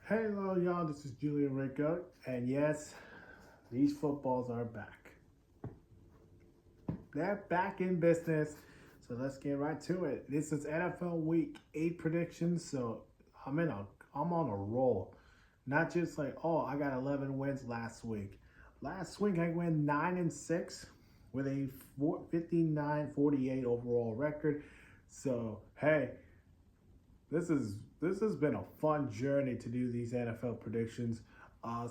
Hello, y'all. This is Julian Rico, and yes, these footballs are back. They're back in business, so let's get right to it. This is NFL Week 8 predictions, so I'm on a roll. Not just like, oh, I got 11 wins last week. Last week I went 9-6 with a 59-48 overall record. So hey, this has been a fun journey to do these NFL predictions.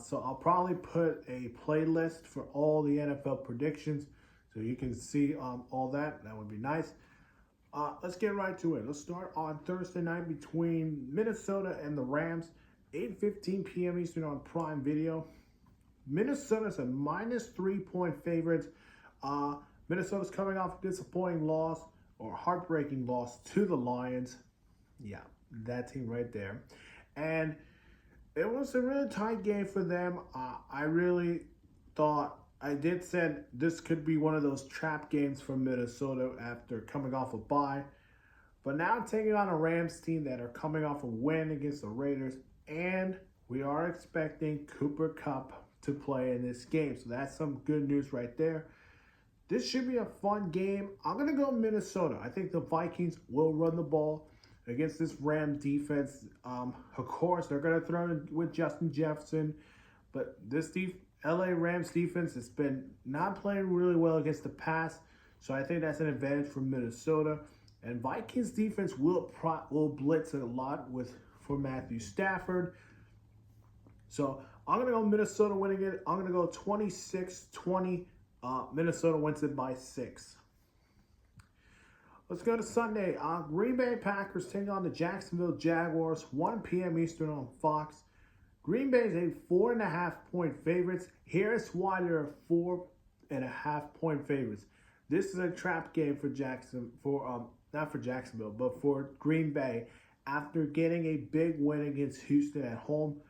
So I'll probably put a playlist for all the NFL predictions so you can see all that. That would be nice. Let's get right to it. Let's start on Thursday night between Minnesota and the Rams, 8:15 p.m. Eastern on Prime Video. Minnesota's a minus 3-point favorites. Minnesota's coming off a disappointing loss or heartbreaking loss to the Lions. Yeah, that team right there. And it was a really tight game for them. I really thought, I did said this could be one of those trap games for Minnesota after coming off a bye. But now taking on a Rams team that are coming off a win against the Raiders. And we are expecting Cooper Kupp to play in this game. So that's some good news right there. This should be a fun game. I'm going to go Minnesota. I think the Vikings will run the ball against this Ram defense. Of course, they're going to throw in with Justin Jefferson. But this LA Rams defense has been not playing really well against the pass. So I think that's an advantage for Minnesota. And Vikings defense will blitz a lot for Matthew Stafford. So I'm going to go Minnesota winning it. I'm going to go 26-20. Minnesota wins it by 6. Let's go to Sunday. Green Bay Packers take on the Jacksonville Jaguars, 1 p.m. Eastern on Fox. Green Bay is a 4.5-point favorites. Here's why they're 4.5-point favorites. This is a trap game for not for Jacksonville, but for Green Bay after getting a big win against Houston at home.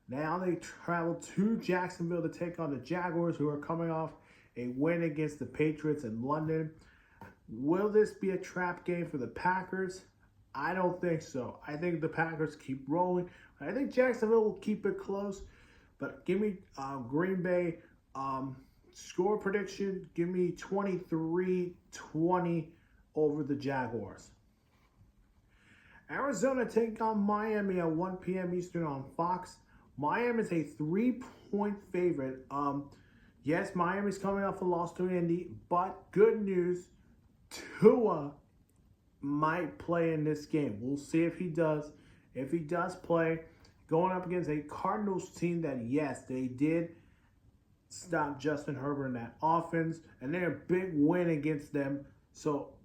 Now they travel to Jacksonville to take on the Jaguars, who are coming off a win against the Patriots in London. Will this be a trap game for the Packers? I don't think so. I think the Packers keep rolling. I think Jacksonville will keep it close. But give me Green Bay score prediction. Give me 23-20 over the Jaguars. Arizona take on Miami at 1 p.m. Eastern on Fox. Miami is a 3-point favorite. Yes, Miami's coming off a loss to Indy, but good news, Tua might play in this game. We'll see if he does. If he does play, going up against a Cardinals team that, yes, they did stop Justin Herbert in that offense, and they're a big win against them. So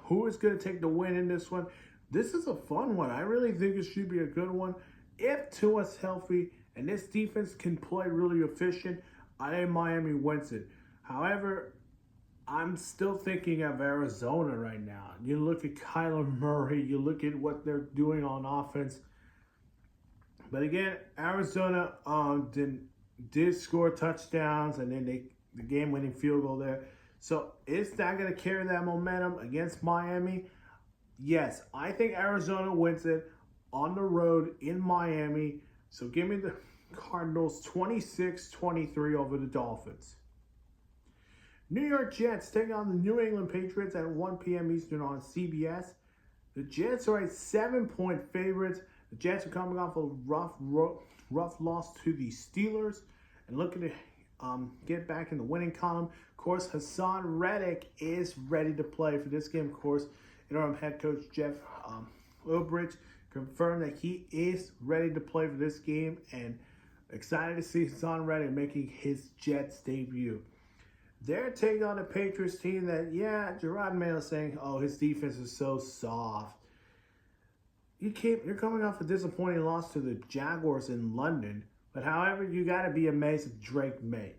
who is going to take the win in this one? This is a fun one. I really think it should be a good one. If Tua's healthy and this defense can play really efficient, I think Miami wins it. However, I'm still thinking of Arizona right now. You look at Kyler Murray, you look at what they're doing on offense. But again, Arizona did score touchdowns, and then the game-winning field goal there. So is that going to carry that momentum against Miami? Yes, I think Arizona wins it on the road in Miami. So give me the Cardinals 26-23 over the Dolphins. New York Jets take on the New England Patriots at 1 p.m. Eastern on CBS. The Jets are a 7-point favorites. The Jets are coming off a rough loss to the Steelers and looking to get back in the winning column. Of course, Hassan Reddick is ready to play for this game. Of course, interim head coach Jeff Wilbridge confirmed that he is ready to play for this game, and excited to see Hassan Reddick making his Jets debut. They're taking on a Patriots team that, yeah, Gerard Mayo saying, oh, his defense is so soft. You're coming off a disappointing loss to the Jaguars in London, but however, you got to be amazed if Drake May.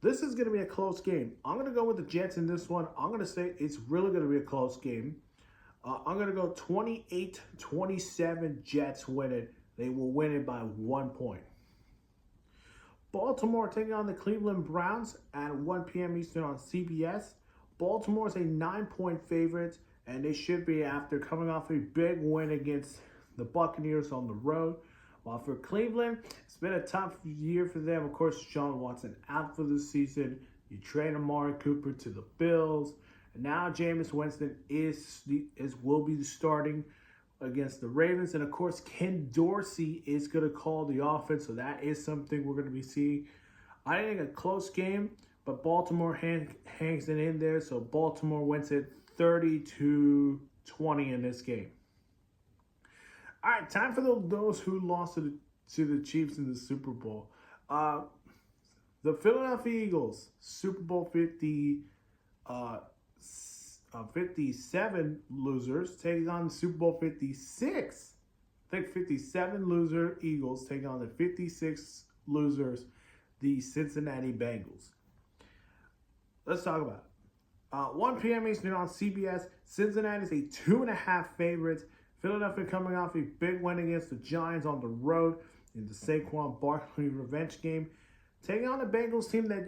This is going to be a close game. I'm going to go with the Jets in this one. I'm going to say it's really going to be a close game. I'm going to go 28-27 Jets win it. They will win it by 1 point. Baltimore taking on the Cleveland Browns at 1 p.m. Eastern on CBS. Baltimore is a 9-point favorite, and they should be after coming off a big win against the Buccaneers on the road. While for Cleveland, it's been a tough year for them. Of course, Sean Watson out for the season. You trade Amari Cooper to the Bills. And now Jameis Winston will be starting against the Ravens. And of course, Ken Dorsey is going to call the offense. So that is something we're going to be seeing. I think a close game, but Baltimore hangs it in there. So Baltimore wins it 30-20 in this game. All right, time for those who lost to the Chiefs in the Super Bowl. The Philadelphia Eagles, Super Bowl 57 losers, taking on the Super Bowl 56. I think 57 loser Eagles taking on the 56 losers, the Cincinnati Bengals. Let's talk about it. 1 p.m. Eastern on CBS. Cincinnati is a 2.5 favorites. Philadelphia coming off a big win against the Giants on the road in the Saquon Barkley revenge game. Taking on the Bengals team that,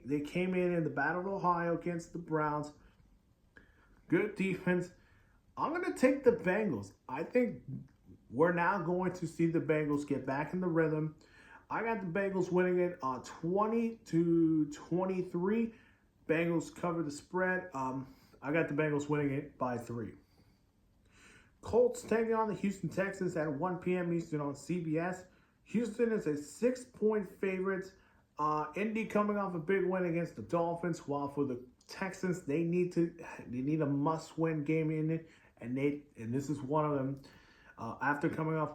they came in the Battle of Ohio against the Browns. Good defense. I'm going to take the Bengals. I think we're now going to see the Bengals get back in the rhythm. I got the Bengals winning it 20-23. Bengals cover the spread. I got the Bengals winning it by 3. Colts taking on the Houston Texans at 1 p.m. Eastern on CBS. Houston is a 6-point favorite. Indy coming off a big win against the Dolphins, while for the Texans, they need a must-win game in it, and this is one of them. After coming off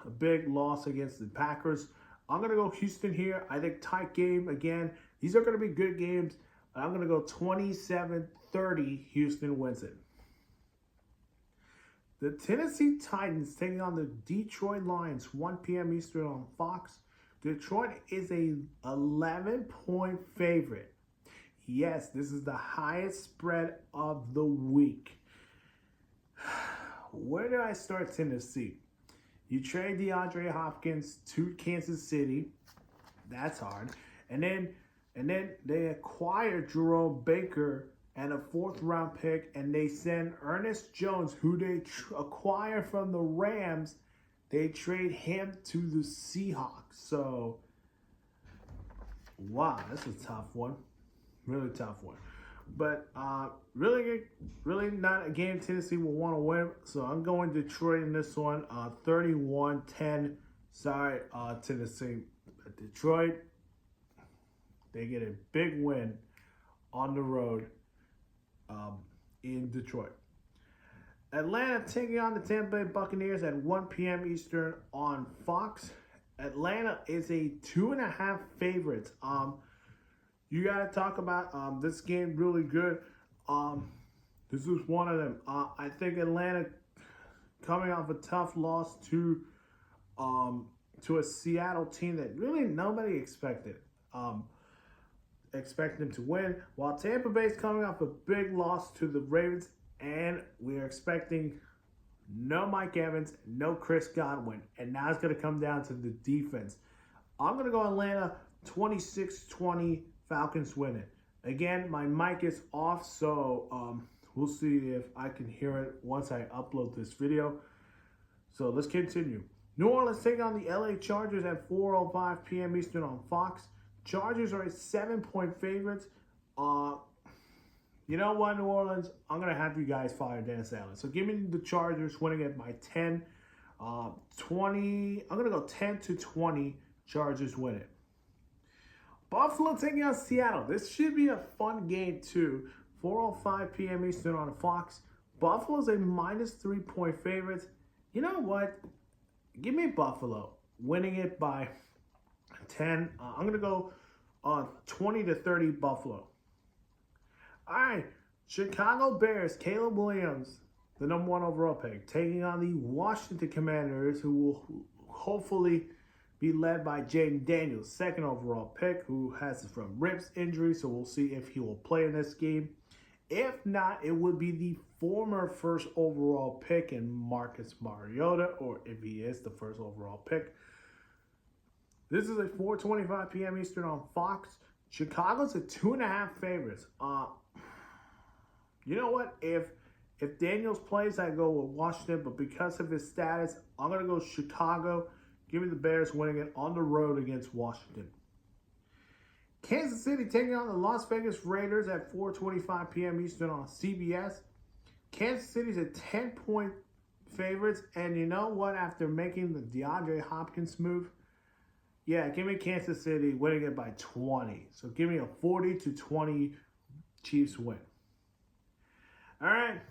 a big loss against the Packers, I'm gonna go Houston here. I think tight game again. These are gonna be good games. I'm gonna go 27-30. Houston wins it. The Tennessee Titans taking on the Detroit Lions, 1 p.m. Eastern on Fox. Detroit is a 11-point favorite. Yes, this is the highest spread of the week. Where do I start Tennessee? You trade DeAndre Hopkins to Kansas City. That's hard. And then they acquire Jerome Baker and a 4th-round pick, and they send Ernest Jones, who they acquire from the Rams. They trade him to the Seahawks. So, wow, that's a tough one. Really tough one. But really not a game Tennessee will want to win. So I'm going Detroit in this one. 31-10. Sorry, Tennessee. But Detroit, they get a big win on the road in Detroit. Atlanta taking on the Tampa Bay Buccaneers at 1 p.m. Eastern on Fox. Atlanta is a 2.5 favorites. You got to talk about this game really good. This is one of them. I think Atlanta coming off a tough loss to a Seattle team that really nobody expected. Expect them to win, while Tampa Bay is coming off a big loss to the Ravens, and we are expecting no Mike Evans, no Chris Godwin, and now it's going to come down to the defense. I'm going to go Atlanta 26-20, Falcons win it. Again, my mic is off, so we'll see if I can hear it once I upload this video. So let's continue. New Orleans taking on the LA Chargers at 4:05 p.m. Eastern on Fox. Chargers are a 7-point favorites. You know what, New Orleans? I'm going to have you guys fire Dennis Allen. So give me the Chargers winning it by 10. 20. I'm going to go 10-20. Chargers win it. Buffalo taking on Seattle. This should be a fun game too. 4:05 p.m. Eastern on Fox. Buffalo's a -3-point favorites. You know what? Give me Buffalo winning it by 10. I'm going to go 20-30 Buffalo. All right, Chicago Bears, Caleb Williams, the #1 overall pick, taking on the Washington Commanders, who will hopefully be led by Jaden Daniels, 2nd overall pick, who has from ribs injury, so we'll see if he will play in this game. If not, it would be the former 1st overall pick in Marcus Mariota, or if he is the 1st overall pick. This is a 4:25 p.m. Eastern on Fox. Chicago's a 2.5 favorites. You know what? If Daniels plays, I go with Washington, but because of his status, I'm going to go Chicago Give me the Bears winning it on the road against Washington. Kansas City taking on the Las Vegas Raiders at 4:25 p.m. Eastern on CBS. Kansas City's a 10-point favorites, and you know what? After making the DeAndre Hopkins move, yeah, give me Kansas City winning it by 20. So give me a 40-20 Chiefs win. All right.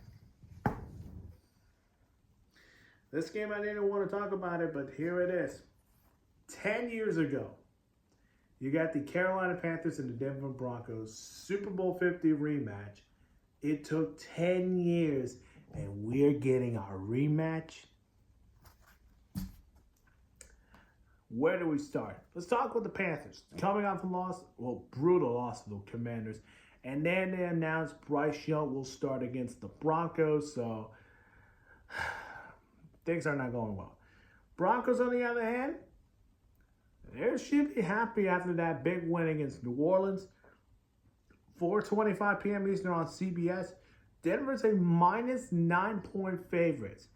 This game, I didn't want to talk about it, but here it is. 10 years ago, you got the Carolina Panthers and the Denver Broncos Super Bowl 50 rematch. It took 10 years, and we're getting our rematch. Where do we start? Let's talk with the Panthers. Coming off a loss, brutal loss to the Commanders. And then they announced Bryce Young will start against the Broncos, so things are not going well. Broncos, on the other hand, they should be happy after that big win against New Orleans. 4:25 p.m. Eastern on CBS. Denver's a minus 9-point favorites.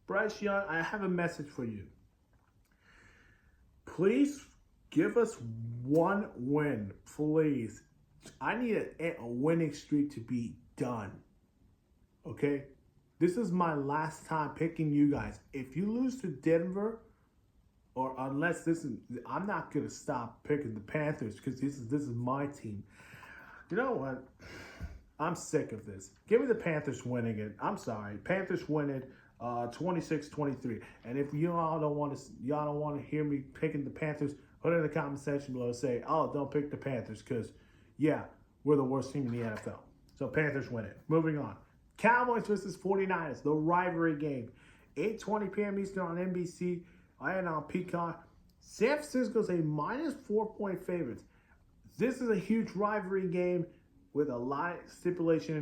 Bryce Young, I have a message for you. Please give us one win, please. I need a winning streak to be done. Okay? This is my last time picking you guys. If you lose to Denver, or unless I'm not going to stop picking the Panthers because this is my team. You know what? I'm sick of this. Give me the Panthers winning it. I'm sorry. Panthers win it 26-23. And if y'all don't want to hear me picking the Panthers, put it in the comment section below and say, "Oh, don't pick the Panthers because yeah, we're the worst team in the NFL." So Panthers win it. Moving on. Cowboys versus 49ers, the rivalry game. 8:20 p.m. Eastern on NBC and on Peacock. San Francisco's a minus 4-point favorites. This is a huge rivalry game with a lot of stipulation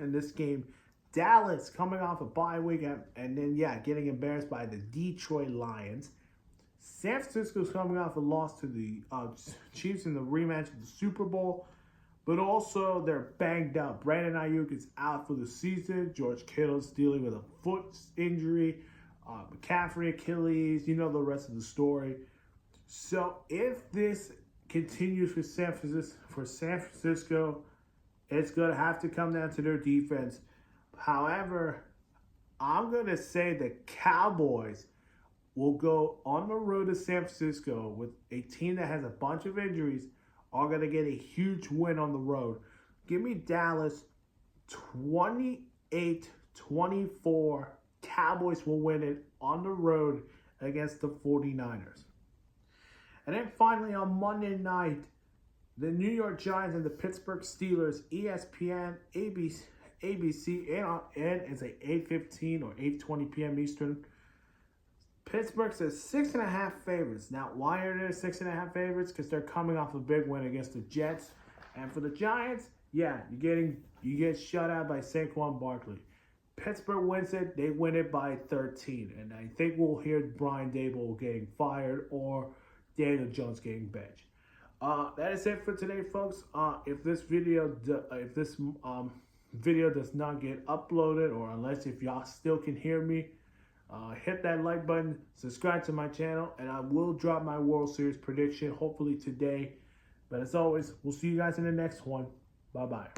in this game. Dallas coming off a bye week and then getting embarrassed by the Detroit Lions. San Francisco's coming off a loss to the Chiefs in the rematch of the Super Bowl, but also they're banged up. Brandon Ayuk is out for the season. George Kittle's dealing with a foot injury. McCaffrey, Achilles, you know the rest of the story. So if this continues for San Francisco, it's going to have to come down to their defense. However, I'm going to say the Cowboys will go on the road to San Francisco with a team that has a bunch of injuries, are going to get a huge win on the road. Give me Dallas 28-24. Cowboys will win it on the road against the 49ers. And then finally on Monday night, the New York Giants and the Pittsburgh Steelers, ESPN, ABC, and it's a 8:15 or 8:20 p.m. Eastern. Pittsburgh's at 6.5 favorites. Now, why are they 6.5 favorites? Because they're coming off a big win against the Jets. And for the Giants, you get shut out by Saquon Barkley. Pittsburgh wins it. They win it by 13. And I think we'll hear Brian Daboll getting fired or Daniel Jones getting benched. That is it for today, folks. If this video does not get uploaded, or unless if y'all still can hear me, hit that like button, subscribe to my channel, and I will drop my World Series prediction hopefully today. But as always, we'll see you guys in the next one. Bye-bye.